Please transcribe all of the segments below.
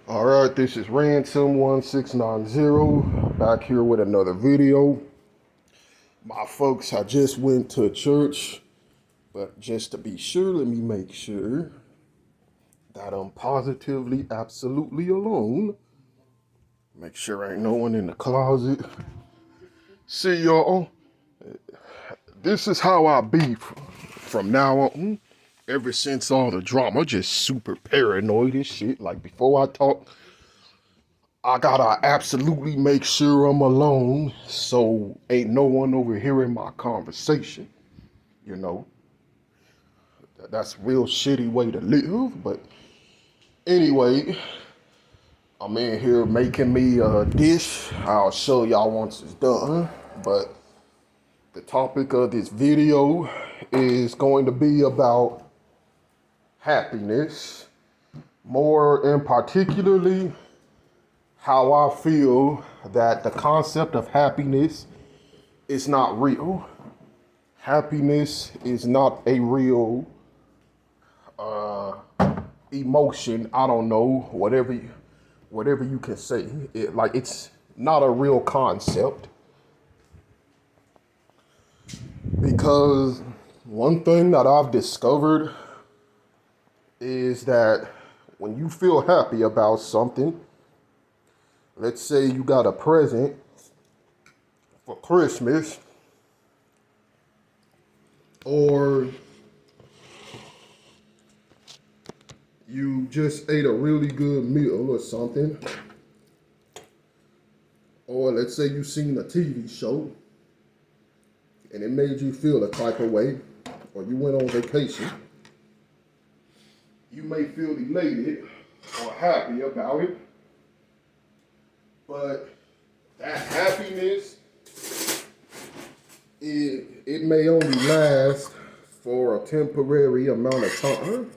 All right, this is Ransom1690 back here with another video. My folks, I just went to church, but just to be sure, let me make sure that I'm positively, absolutely alone. Make sure ain't no one in the closet. See y'all, this is how I be from now on. Ever since all the drama, just super paranoid and shit. Like before I talk, I gotta absolutely make sure I'm alone so ain't no one overhearing my conversation. You know, that's a real shitty way to live. But anyway, I'm in here making me a dish. I'll show y'all once it's done. But the topic of this video is going to be about happiness. More in particularly, how I feel that the concept of happiness is not real. Happiness is not a real emotion. I don't know, whatever you can say. It's not a real concept. Because one thing that I've discovered is that when you feel happy about something, let's say you got a present for Christmas, or you just ate a really good meal or something, or let's say you seen a TV show and it made you feel a type of way, or you went on vacation, you may feel elated or happy about it, but that happiness, it may only last for a temporary amount of time.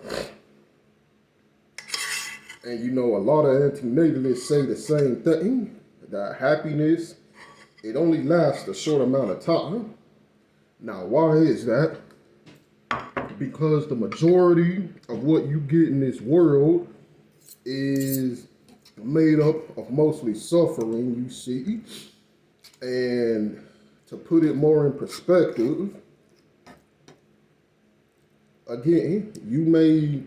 And you know, a lot of antinatalists say the same thing, that happiness, it only lasts a short amount of time. Now, why is that? Because the majority of what you get in this world is made up of mostly suffering, you see. And to put it more in perspective, again, you may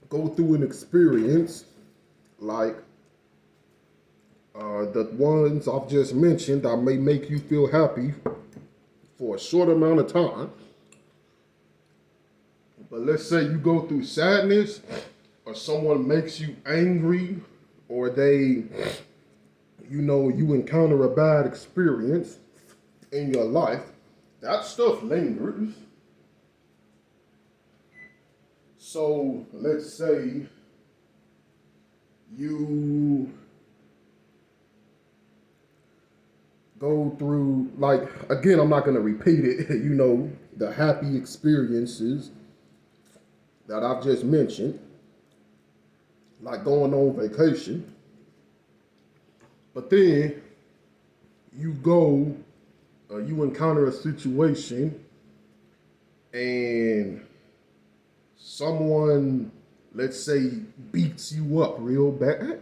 go through an experience like the ones I've just mentioned that may make you feel happy for a short amount of time. But let's say you go through sadness, or someone makes you angry, or you encounter a bad experience in your life. That stuff lingers. So let's say you go through, like, again, I'm not going to repeat it, the happy experiences that I've just mentioned, like going on vacation. But then you encounter a situation and someone, let's say, beats you up real bad.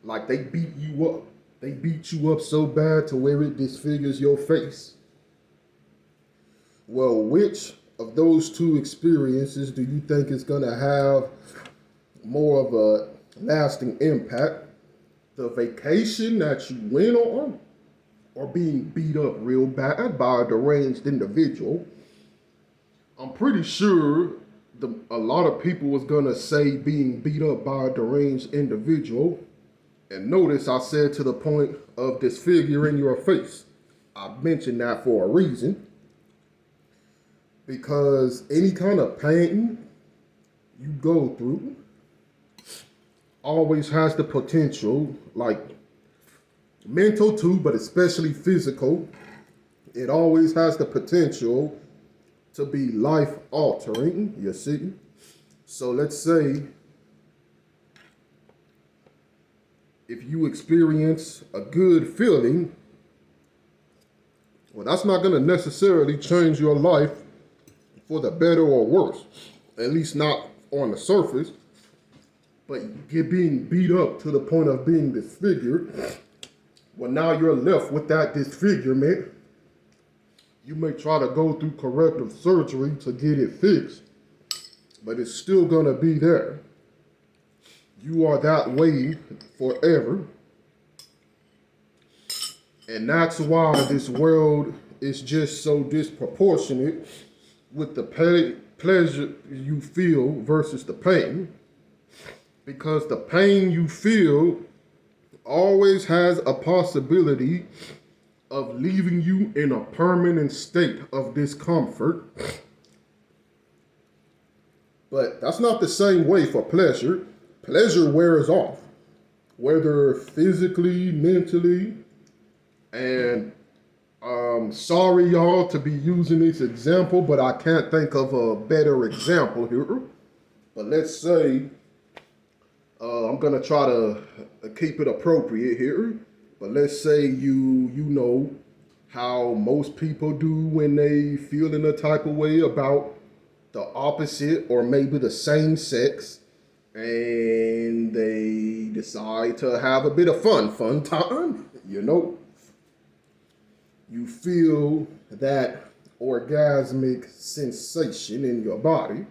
Like they beat you up. They beat you up so bad to where it disfigures your face. Well, which of those two experiences do you think is going to have more of a lasting impact? The vacation that you went on, or being beat up real bad by a deranged individual? I'm pretty sure a lot of people was going to say being beat up by a deranged individual. And notice I said to the point of disfiguring your face. I mentioned that for a reason. Because any kind of pain you go through always has the potential, like mental too, but especially physical, it always has the potential to be life altering, you see. So let's say if you experience a good feeling, well, that's not going to necessarily change your life for the better or worse, at least not on the surface. but being beat up to the point of being disfigured, well, now you're left with that disfigurement. You may try to go through corrective surgery to get it fixed, but it's still gonna be there. You are that way forever. And that's why this world is just so disproportionate with the pleasure you feel versus the pain. Because the pain you feel always has a possibility of leaving you in a permanent state of discomfort. But that's not the same way for pleasure. Pleasure wears off, whether physically, mentally, and sorry y'all to be using this example, but I can't think of a better example here. But let's say, I'm gonna try to keep it appropriate here. But let's say you know how most people do when they feel in a type of way about the opposite or maybe the same sex, and they decide to have a bit of fun time, you know. You feel that orgasmic sensation in your body.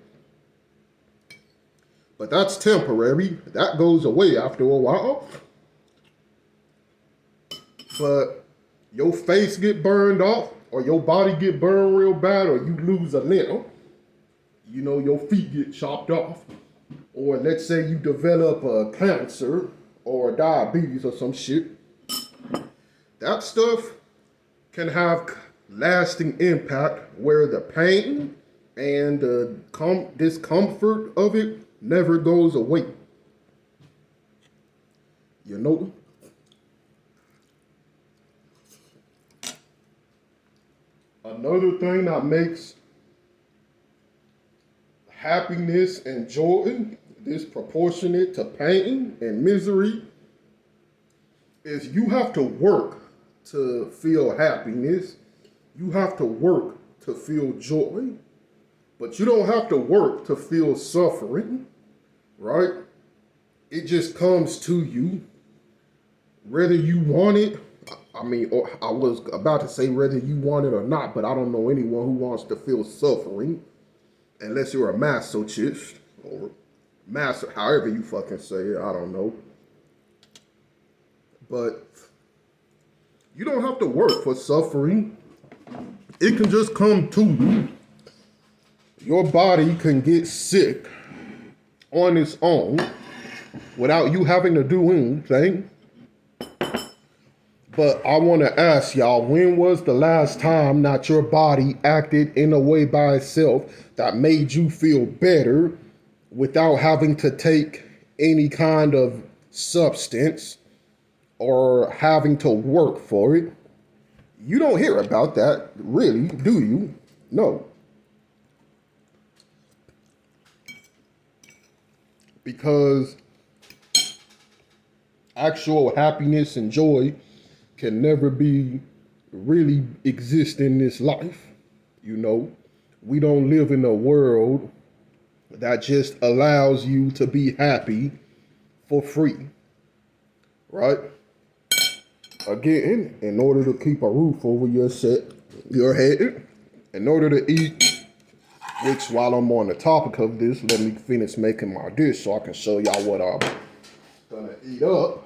But that's temporary. That goes away after a while. But your face get burned off, or your body get burned real bad, or you lose a limb. You know, your feet get chopped off. Or let's say you develop a cancer or diabetes or some shit. That stuff can have lasting impact where the pain and the discomfort of it never goes away. You know? Another thing that makes happiness and joy disproportionate to pain and misery is you have to work to feel happiness. You have to work to feel joy. But you don't have to work to feel suffering, right? It just comes to you, whether you want it. I mean, or I was about to say whether you want it or not, but I don't know anyone who wants to feel suffering, unless you're a masochist, or master, however you fucking say it, I don't know. But you don't have to work for suffering. It can just come to you. Your body can get sick on its own without you having to do anything. But I want to ask y'all, when was the last time that your body acted in a way by itself that made you feel better without having to take any kind of substance or having to work for it? You don't hear about that, really, do you? No. Because actual happiness and joy can never be really exist in this life. You know, we don't live in a world that just allows you to be happy for free, right? Again, in order to keep a roof over your head, in order to eat, which while I'm on the topic of this, let me finish making my dish so I can show y'all what I'm gonna eat up.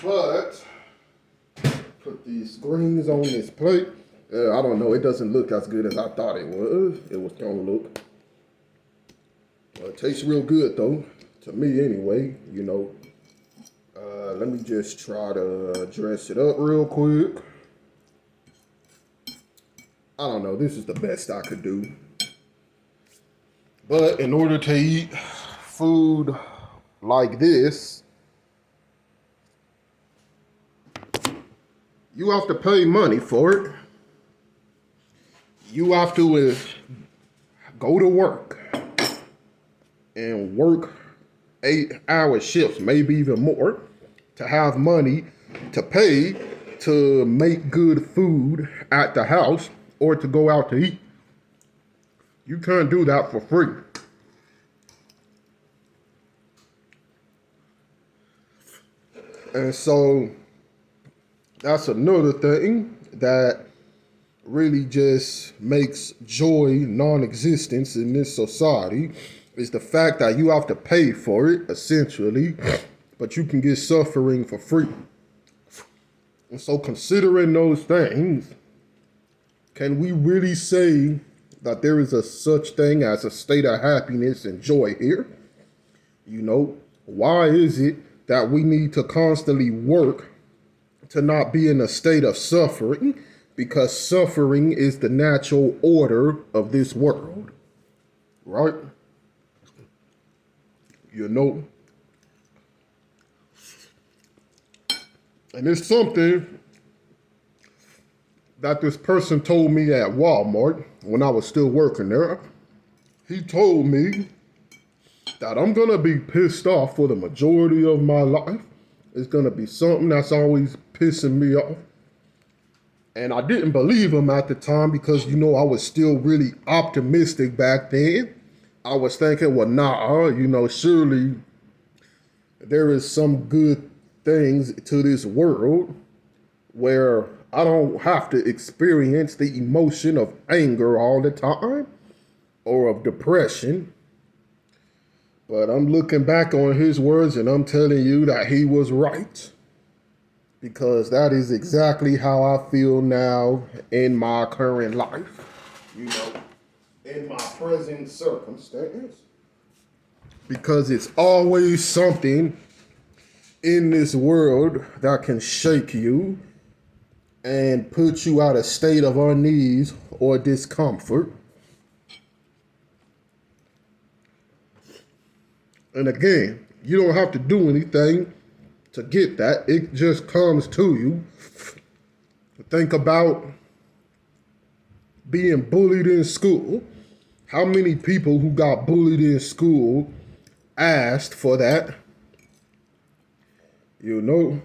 But put these greens on this plate. I don't know, it doesn't look as good as I thought it was. It was gonna look. It tastes real good though, to me anyway, you know. Let me just try to dress it up real quick. I don't know, this is the best I could do. But in order to eat food like this, you have to pay money for it. You have to go to work and work 8-hour shifts, maybe even more, to have money to pay to make good food at the house or to go out to eat. You can't do that for free. And so that's another thing that really just makes joy non-existence in this society, is the fact that you have to pay for it, essentially, but you can get suffering for free. And so considering those things, can we really say that there is a such thing as a state of happiness and joy here? You know, why is it that we need to constantly work to not be in a state of suffering? Because suffering is the natural order of this world, right? You know, and it's something that this person told me at Walmart when I was still working there. He told me that I'm gonna be pissed off for the majority of my life. It's gonna be something that's always pissing me off. And I didn't believe him at the time because, you know, I was still really optimistic back then. I was thinking, well, nah, you know, surely there is some good things to this world where I don't have to experience the emotion of anger all the time or of depression. But I'm looking back on his words and I'm telling you that he was right. Because that is exactly how I feel now in my current life, you know, in my present circumstance. Because it's always something in this world that can shake you and put you out of state of unease or discomfort. And again, you don't have to do anything to get that. It just comes to you. Think about being bullied in school. How many people who got bullied in school asked for that? You know?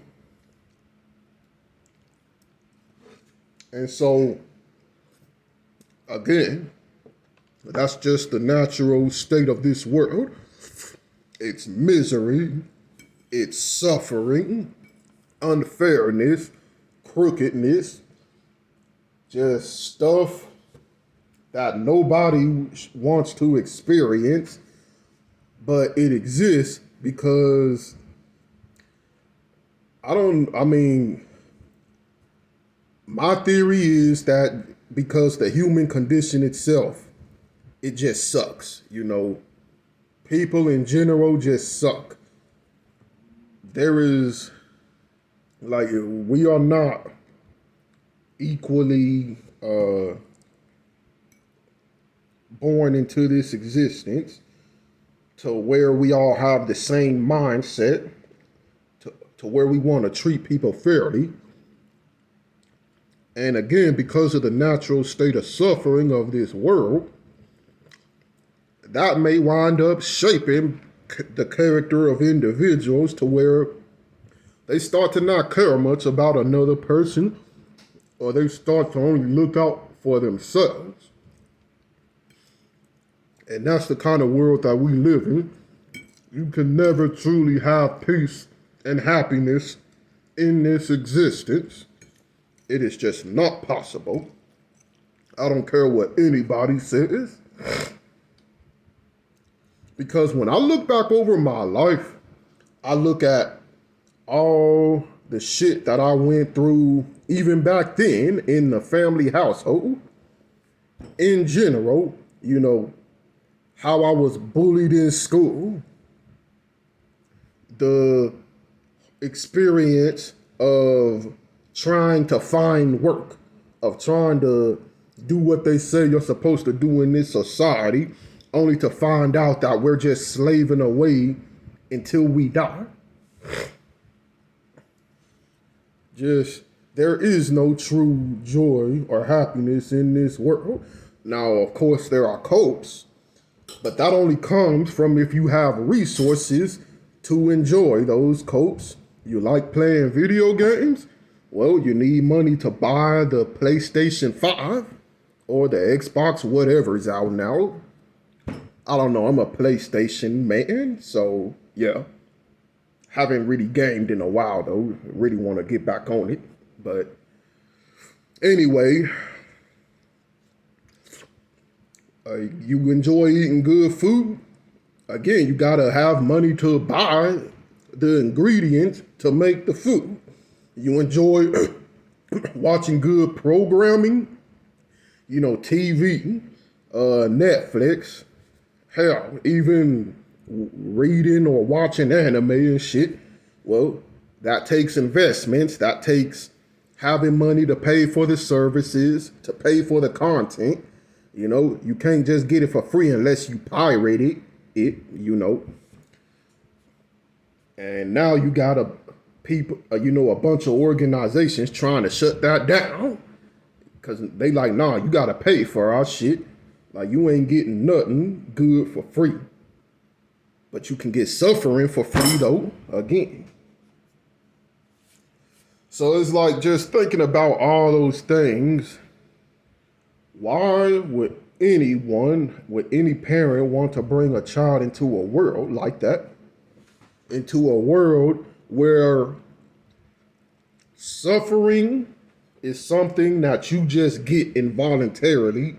And so, again, that's just the natural state of this world. It's misery. It's suffering, unfairness, crookedness, just stuff that nobody wants to experience, but it exists because my theory is that because the human condition itself, it just sucks, you know. People in general just suck. There is, like, we are not equally born into this existence to where we all have the same mindset, to where we want to treat people fairly. And again, because of the natural state of suffering of this world, that may wind up shaping the character of individuals to where they start to not care much about another person, or they start to only look out for themselves. And that's the kind of world that we live in. You can never truly have peace and happiness in this existence. It is just not possible. I don't care what anybody says. Because when I look back over my life, I look at all the shit that I went through even back then in the family household. In general, you know, how I was bullied in school, the experience of trying to find work, of trying to do what they say you're supposed to do in this society, only to find out that we're just slaving away until we die. Just, there is no true joy or happiness in this world. Now, of course, there are copes, but that only comes from if you have resources to enjoy those copes. You like playing video games? Well, you need money to buy the PlayStation 5 or the Xbox, whatever's out now. I don't know, I'm a PlayStation man, so yeah. Haven't really gamed in a while though. Really want to get back on it. But anyway, you enjoy eating good food. Again, you gotta have money to buy the ingredients to make the food. You enjoy watching good programming, TV, Netflix, hell, even reading or watching anime and shit. Well, that takes investments. That takes having money to pay for the services, to pay for the content. You can't just get it for free unless you pirate it. And now you got a bunch of organizations trying to shut that down because they like, nah, you gotta pay for our shit. Like, you ain't getting nothing good for free, but you can get suffering for free though. Again, so it's like just thinking about all those things. Why would any parent want to bring a child into a world like that? Into a world where suffering is something that you just get involuntarily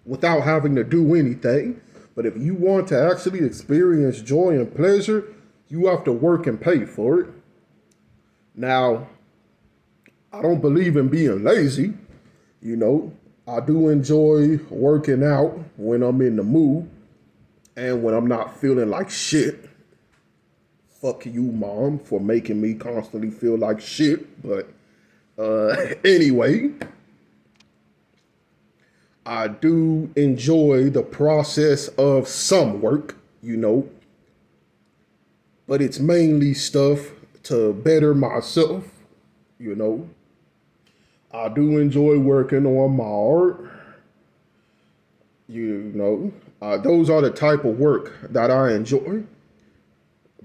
without having to do anything. But if you want to actually experience joy and pleasure, you have to work and pay for it. Now, I don't believe in being lazy, I do enjoy working out when I'm in the mood and when I'm not feeling like shit. Fuck you, Mom, for making me constantly feel like shit. But anyway, I do enjoy the process of some work, but it's mainly stuff to better myself, I do enjoy working on my art. Those are the type of work that I enjoy.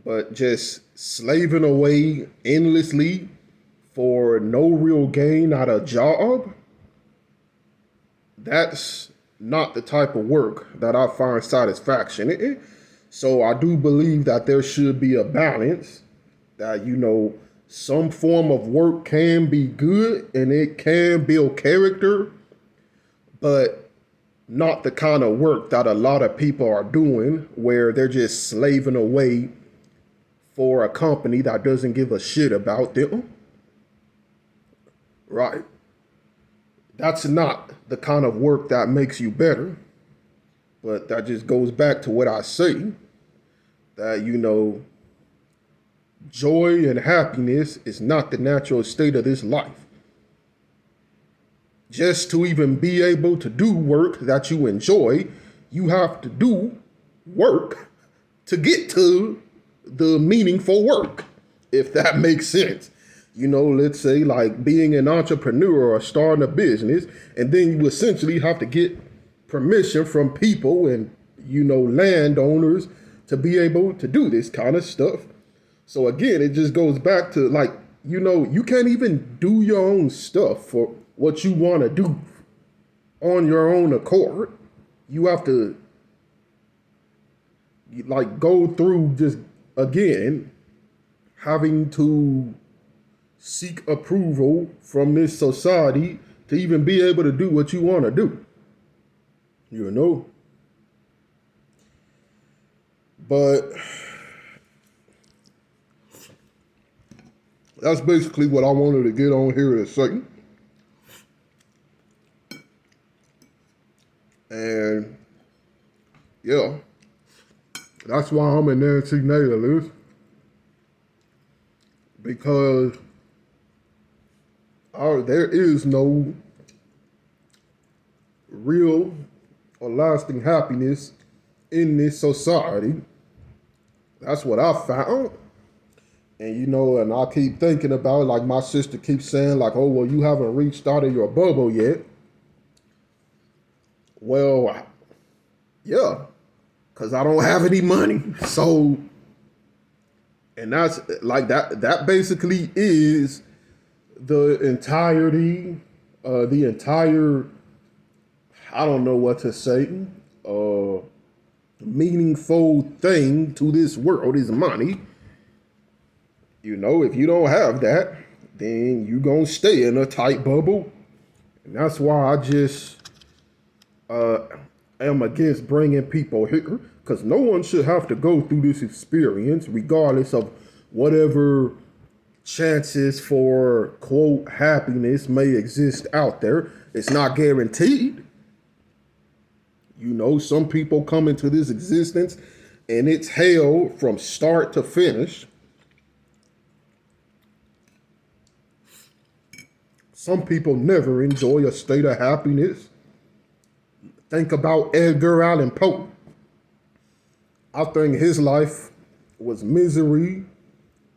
But just slaving away endlessly for no real gain at a job, that's not the type of work that I find satisfaction in. So I do believe that there should be a balance, that, some form of work can be good and it can build character, but not the kind of work that a lot of people are doing where they're just slaving away for a company that doesn't give a shit about them. Right. That's not the kind of work that makes you better. But that just goes back to what I say, that, joy and happiness is not the natural state of this life. Just to even be able to do work that you enjoy, you have to do work to get to the meaningful work, if that makes sense. Let's say like being an entrepreneur or starting a business, and then you essentially have to get permission from people and, landowners to be able to do this kind of stuff. So again, it just goes back to like, you can't even do your own stuff for what you want to do on your own accord. You have to like go through just, again, having to seek approval from this society to even be able to do what you want to do. But that's basically what I wanted to get on here to say. And yeah, that's why I'm an antinatalist, because there is no real or lasting happiness in this society. That's what I found. And, and I keep thinking about it, like my sister keeps saying, like, oh, well, you haven't reached out of your bubble yet. Well, yeah, because I don't have any money. So, and that's like that basically is the entire, I don't know what to say, meaningful thing to this world is money. You know, if you don't have that, then you gonna stay in a tight bubble. And that's why I just am against bringing people here, because no one should have to go through this experience, regardless of whatever chances for quote happiness may exist out there. It's not guaranteed. You know, some people come into this existence and it's hell from start to finish. Some people never enjoy a state of happiness. Think about Edgar Allan Poe. I think his life was misery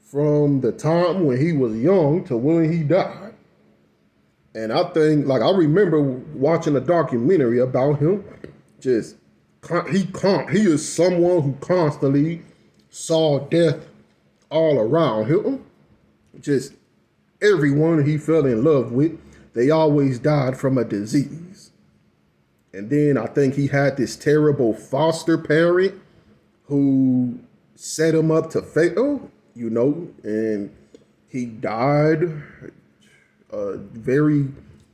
from the time when he was young to when he died. And I think, like, I remember watching a documentary about him. Just, he is someone who constantly saw death all around him. Just everyone he fell in love with, they always died from a disease. And then I think he had this terrible foster parent who set him up to fail, you know, and he died a very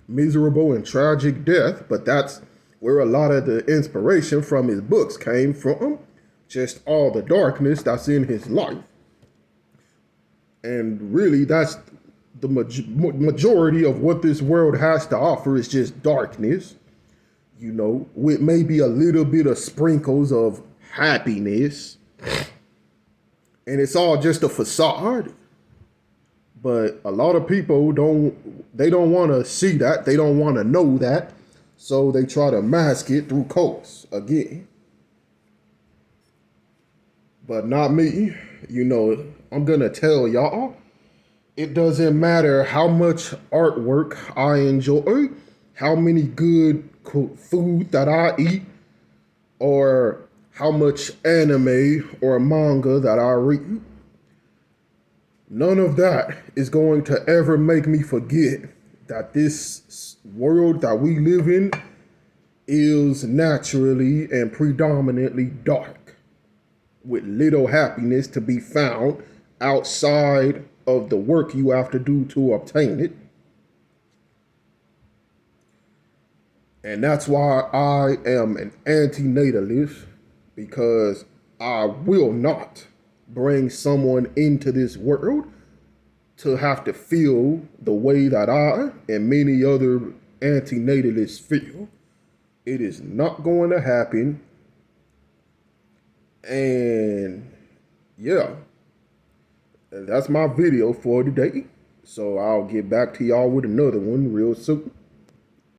miserable and tragic death. But that's where a lot of the inspiration from his books came from, just all the darkness that's in his life. And really, that's the majority of what this world has to offer is just darkness, you know, with maybe a little bit of sprinkles of happiness. And it's all just a facade. But a lot of people don't want to see that. They don't want to know that. So they try to mask it through quotes again. But not me. You know, I'm going to tell y'all, it doesn't matter how much artwork I enjoy, how many good food that I eat, or how much anime or manga that I read. None of that is going to ever make me forget that this world that we live in is naturally and predominantly dark, with little happiness to be found outside of the work you have to do to obtain it. And that's why I am an antinatalist, because I will not bring someone into this world to have to feel the way that I and many other antinatalists feel. It is not going to happen. And yeah, that's my video for today. So I'll get back to y'all with another one real soon.